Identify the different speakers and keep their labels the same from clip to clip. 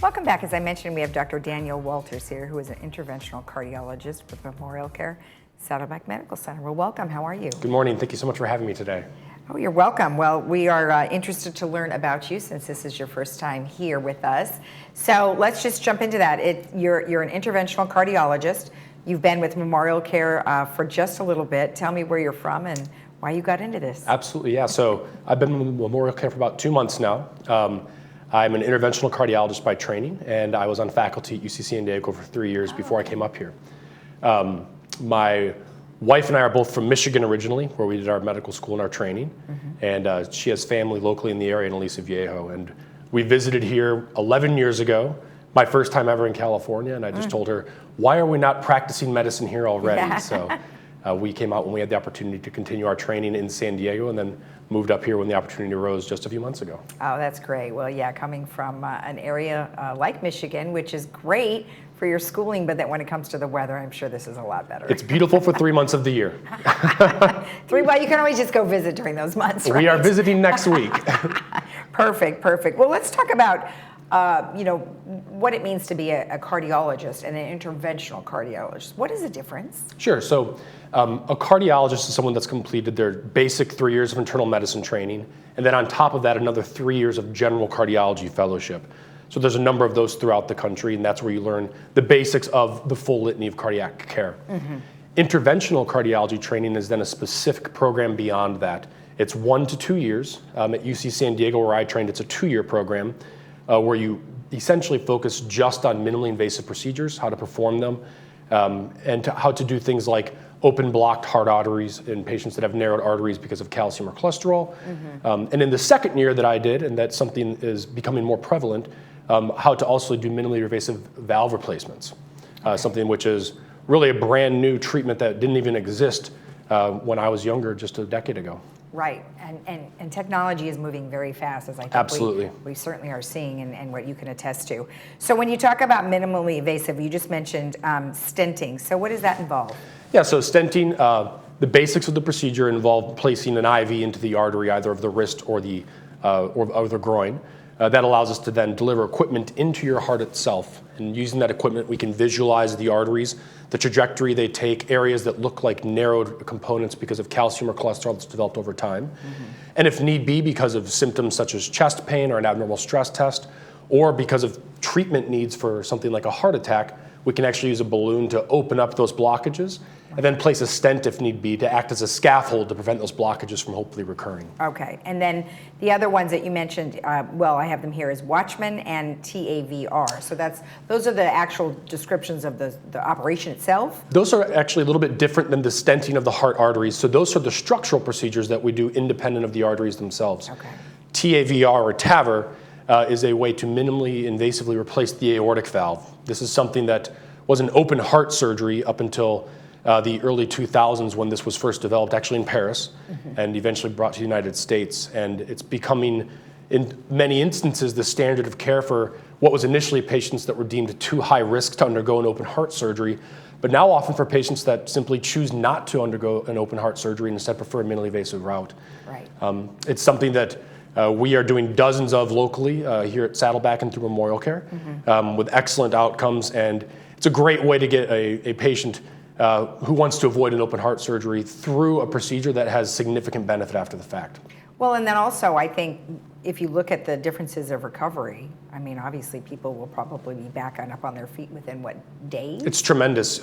Speaker 1: Welcome back. As I mentioned, we have Dr. Daniel Walters here, who is an interventional cardiologist with MemorialCare Saddleback Medical Center. Well, welcome. How are you?
Speaker 2: Good morning. Thank you so much for having me today.
Speaker 1: Oh, you're welcome. Well, we are interested to learn about you since this is your first time here with us. So let's just jump into that. You're an interventional cardiologist. You've been with MemorialCare for just a little bit. Tell me where you're from and why you got into this.
Speaker 2: Absolutely, yeah. So I've been with MemorialCare for about 2 months now. I'm an interventional cardiologist by training, and I was on faculty at UC San Diego for 3 years before I came up here. My wife and I are both from Michigan originally, where we did our medical school and our training, and she has family locally in the area in Aliso Viejo, and we visited here 11 years ago, my first time ever in California, and I just told her, why are we not practicing medicine here already?
Speaker 1: Yeah.
Speaker 2: So we came out when we had the opportunity to continue our training in San Diego, and then moved up here when the opportunity arose just a few months ago.
Speaker 1: Oh, that's great. Well, yeah, coming from an area like Michigan, which is great for your schooling, but that when it comes to the weather, I'm sure this is a lot better.
Speaker 2: It's beautiful for 3 months of the year.
Speaker 1: Well, you can always just go visit during those months, right?
Speaker 2: We are visiting next week.
Speaker 1: Perfect. Well, let's talk about what it means to be a cardiologist and an interventional cardiologist. What is the difference?
Speaker 2: Sure. So a cardiologist is someone that's completed their basic 3 years of internal medicine training, and then on top of that, another 3 years of general cardiology fellowship. So there's a number of those throughout the country, and that's where you learn the basics of the full litany of cardiac care. Interventional cardiology training is then a specific program beyond that. It's 1 to 2 years. At UC San Diego, where I trained, it's a 2-year program where you essentially focus just on minimally invasive procedures, how to perform them, and how to do things like open blocked heart arteries in patients that have narrowed arteries because of calcium or cholesterol. And in the second year that I did, and that's something is becoming more prevalent, how to also do minimally invasive valve replacements, something which is really a brand new treatment that didn't even exist when I was younger just a decade ago.
Speaker 1: Right, and technology is moving very fast, as I think
Speaker 2: Absolutely.
Speaker 1: we certainly are seeing, and what you can attest to. So when you talk about minimally invasive, you just mentioned stenting. So what does that involve?
Speaker 2: Yeah, so stenting, the basics of the procedure involve placing an IV into the artery, either of the wrist or the groin. That allows us to then deliver equipment into your heart itself. And using that equipment, we can visualize the arteries, the trajectory they take, areas that look like narrowed components because of calcium or cholesterol that's developed over time. And if need be, because of symptoms such as chest pain or an abnormal stress test, or because of treatment needs for something like a heart attack, we can actually use a balloon to open up those blockages and then place a stent if need be to act as a scaffold to prevent those blockages from hopefully recurring. Okay,
Speaker 1: and then the other ones that you mentioned, I have them here, is Watchman and TAVR. So those are the actual descriptions of the operation itself?
Speaker 2: Those are actually a little bit different than the stenting of the heart arteries. So those are the structural procedures that we do independent of the arteries themselves.
Speaker 1: Okay.
Speaker 2: TAVR or TAVR is a way to minimally invasively replace the aortic valve. This is something that was an open heart surgery up until the early 2000s when this was first developed, actually in Paris, and eventually brought to the United States. And it's becoming, in many instances, the standard of care for what was initially patients that were deemed too high risk to undergo an open heart surgery, but now often for patients that simply choose not to undergo an open heart surgery and instead prefer a minimally invasive route.
Speaker 1: Right.
Speaker 2: It's something that we are doing dozens of locally here at Saddleback and through MemorialCare with excellent outcomes, and it's a great way to get a patient who wants to avoid an open heart surgery through a procedure that has significant benefit after the fact.
Speaker 1: Well, and then also I think if you look at the differences of recovery, I mean, obviously people will probably be back up on their feet within, what, days?
Speaker 2: It's tremendous.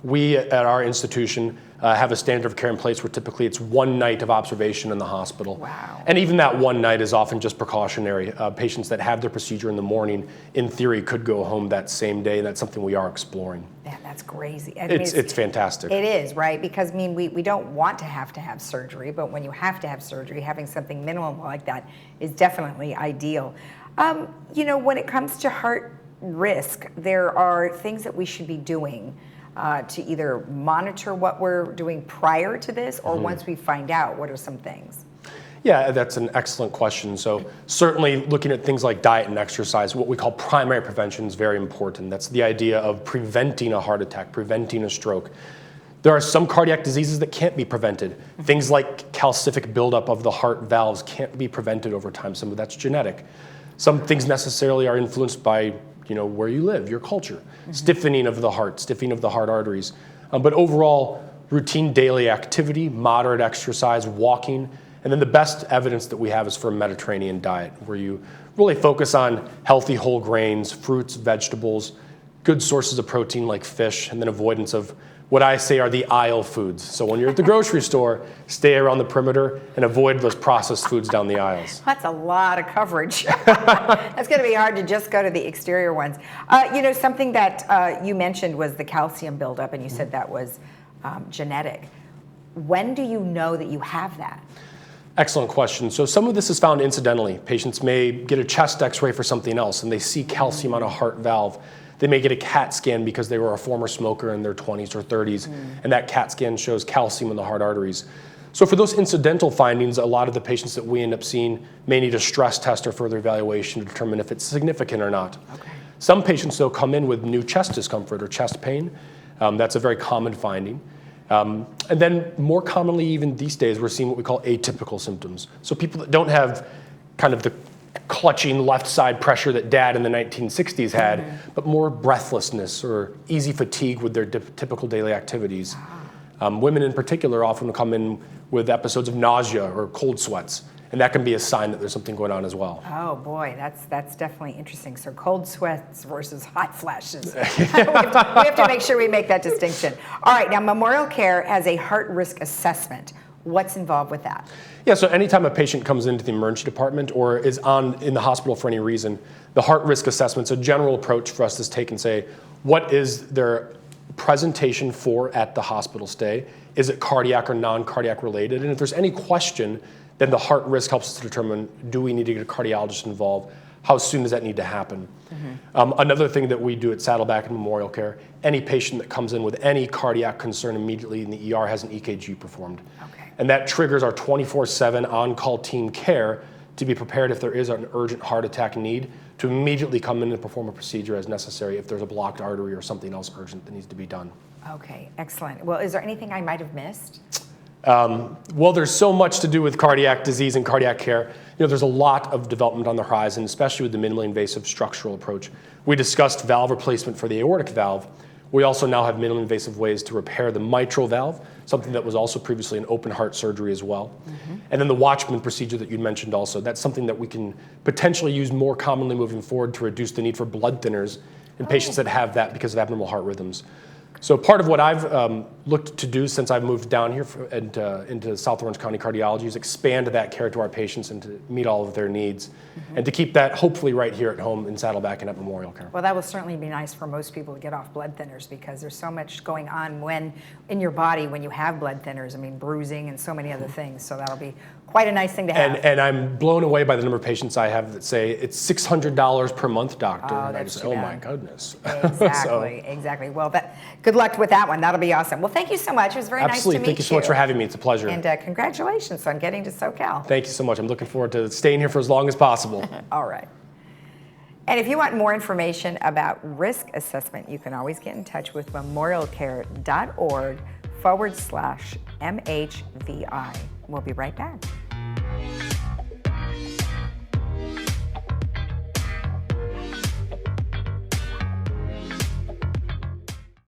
Speaker 2: We at our institution have a standard of care in place where typically it's 1 night of observation in the hospital.
Speaker 1: Wow.
Speaker 2: And even that 1 night is often just precautionary. Patients that have their procedure in the morning, in theory, could go home that same day, and that's something we are exploring.
Speaker 1: Man, that's crazy.
Speaker 2: It's fantastic.
Speaker 1: It is, right? Because, I mean, we don't want to have surgery, but when you have to have surgery, having something minimal like that is definitely ideal. When it comes to heart risk, there are things that we should be doing to either monitor what we're doing prior to this or once we find out. What are some things?
Speaker 2: Yeah, that's an excellent question. So certainly looking at things like diet and exercise, what we call primary prevention is very important. That's the idea of preventing a heart attack, preventing a stroke. There are some cardiac diseases that can't be prevented. Things like calcific buildup of the heart valves can't be prevented over time. Some of that's genetic. Some things necessarily are influenced by where you live, your culture, stiffening of the heart, stiffening of the heart arteries. But overall, routine daily activity, moderate exercise, walking, and then the best evidence that we have is for a Mediterranean diet, where you really focus on healthy whole grains, fruits, vegetables, good sources of protein like fish, and then avoidance of what I say are the aisle foods. So when you're at the grocery store, stay around the perimeter and avoid those processed foods down the aisles.
Speaker 1: That's a lot of coverage. That's going to be hard to just go to the exterior ones. Something that you mentioned was the calcium buildup, and you said that was genetic. When do you know that you have that?
Speaker 2: Excellent question. So some of this is found incidentally. Patients may get a chest x-ray for something else, and they see calcium on a heart valve. They may get a CAT scan because they were a former smoker in their 20s or 30s, and that CAT scan shows calcium in the heart arteries. So for those incidental findings, a lot of the patients that we end up seeing may need a stress test or further evaluation to determine if it's significant or not.
Speaker 1: Okay.
Speaker 2: Some patients, though, come in with new chest discomfort or chest pain. That's a very common finding. And then more commonly, even these days, we're seeing what we call atypical symptoms. So people that don't have kind of the clutching left side pressure that dad in the 1960s had, but more breathlessness or easy fatigue with their typical daily activities. Women in particular often come in with episodes of nausea or cold sweats, and that can be a sign that there's something going on as well.
Speaker 1: Oh boy, that's definitely interesting. So cold sweats versus hot flashes. we have to make sure we make that distinction. All right, now MemorialCare has a heart risk assessment. What's involved with that?
Speaker 2: Yeah, so anytime a patient comes into the emergency department or is in the hospital for any reason, the heart risk assessment's a general approach for us to take and say, what is their presentation for at the hospital stay? Is it cardiac or non-cardiac related? And if there's any question, then the heart risk helps us to determine, do we need to get a cardiologist involved? How soon does that need to happen? Another thing that we do at Saddleback and MemorialCare, any patient that comes in with any cardiac concern immediately in the ER has an EKG performed.
Speaker 1: Okay.
Speaker 2: And that triggers our 24/7 on-call team care to be prepared if there is an urgent heart attack need to immediately come in and perform a procedure as necessary if there's a blocked artery or something else urgent that needs to be done.
Speaker 1: Okay, excellent. Well, is there anything I might have missed?
Speaker 2: Well, there's so much to do with cardiac disease and cardiac care. There's a lot of development on the horizon, especially with the minimally invasive structural approach. We discussed valve replacement for the aortic valve. We also now have minimally invasive ways to repair the mitral valve, something that was also previously an open heart surgery as well. And then the Watchman procedure that you mentioned also, that's something that we can potentially use more commonly moving forward to reduce the need for blood thinners in patients that have that because of abnormal heart rhythms. So part of what I've looked to do since I've moved down here into South Orange County Cardiology is expand that care to our patients and to meet all of their needs and to keep that hopefully right here at home in Saddleback and at MemorialCare.
Speaker 1: Well, that will certainly be nice for most people to get off blood thinners because there's so much going on in your body when you have blood thinners. I mean, bruising and so many other things. So that'll be quite a nice thing to have.
Speaker 2: And I'm blown away by the number of patients I have that say, it's $600 per month, doctor.
Speaker 1: Oh,
Speaker 2: and I
Speaker 1: that's
Speaker 2: just
Speaker 1: too
Speaker 2: say,
Speaker 1: bad.
Speaker 2: oh my goodness.
Speaker 1: Exactly, exactly. Well, good luck with that one. That'll be awesome. Well, thank you so much. It was very nice to meet you.
Speaker 2: Absolutely. Thank you so much for having me. It's a pleasure.
Speaker 1: And congratulations on getting to SoCal.
Speaker 2: Thank you so much. I'm looking forward to staying here for as long as possible.
Speaker 1: All right. And if you want more information about risk assessment, you can always get in touch with memorialcare.org/MHVI. We'll be right back.